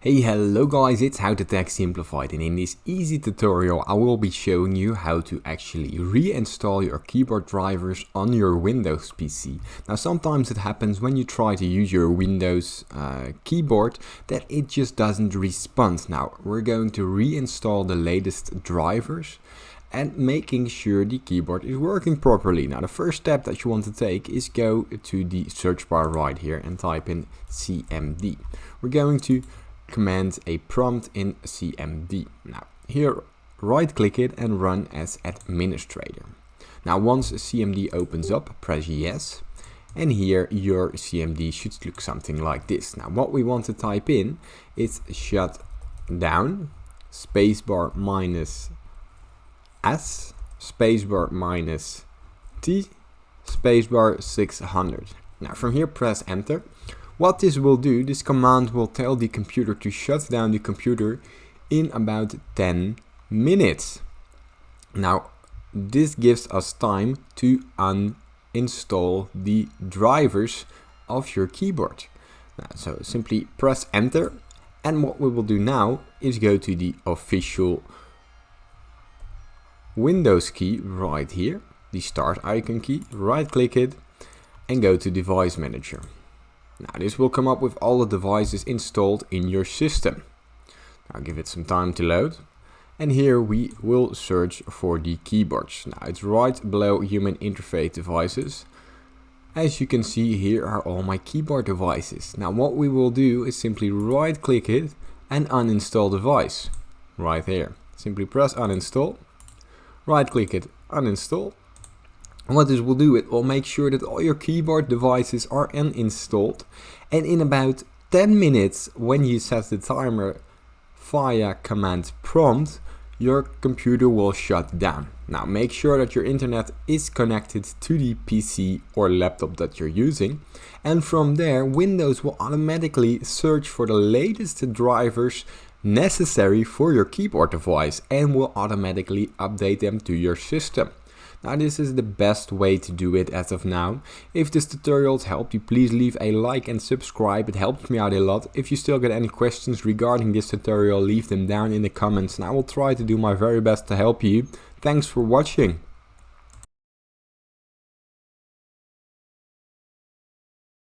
Hey, hello guys, it's How to Tech Simplified, and in this easy tutorial I will be showing you how to actually reinstall your keyboard drivers on your Windows PC. Now sometimes it happens when you try to use your Windows keyboard that it just doesn't respond. Now we're going to reinstall the latest drivers and making sure the keyboard is working properly. Now the first step that you want to take is go to the search bar right here and type in CMD. We're going to command a prompt in CMD. Now here right click it and run as administrator. Now once CMD opens up, press yes, and here your CMD should look something like this. Now what we want to type in is shut down spacebar minus S spacebar minus T spacebar 600. Now from here press enter. What this will do, this command will tell the computer to shut down the computer in about 10 minutes. Now this gives us time to uninstall the drivers of your keyboard. Now, so simply press enter, and what we will do now is go to the official Windows key right here, the start icon key, right click it and go to device manager. Now this will come up with all the devices installed in your system. Now give it some time to load, and here we will search for the keyboards. Now it's right below human interface devices. As you can see, here are all my keyboard devices. Now what we will do is simply right click it and uninstall device right here. Simply press uninstall, right click it, uninstall. And what this will do, it will make sure that all your keyboard devices are uninstalled, and in about 10 minutes when you set the timer via command prompt, your computer will shut down. Now make sure that your internet is connected to the PC or laptop that you're using, and from there Windows will automatically search for the latest drivers necessary for your keyboard device and will automatically update them to your system. Now this is the best way to do it as of now. If this tutorial helped you, please leave a like and subscribe. It helps me out a lot. If you still get any questions regarding this tutorial, leave them down in the comments and I will try to do my very best to help you. Thanks for watching.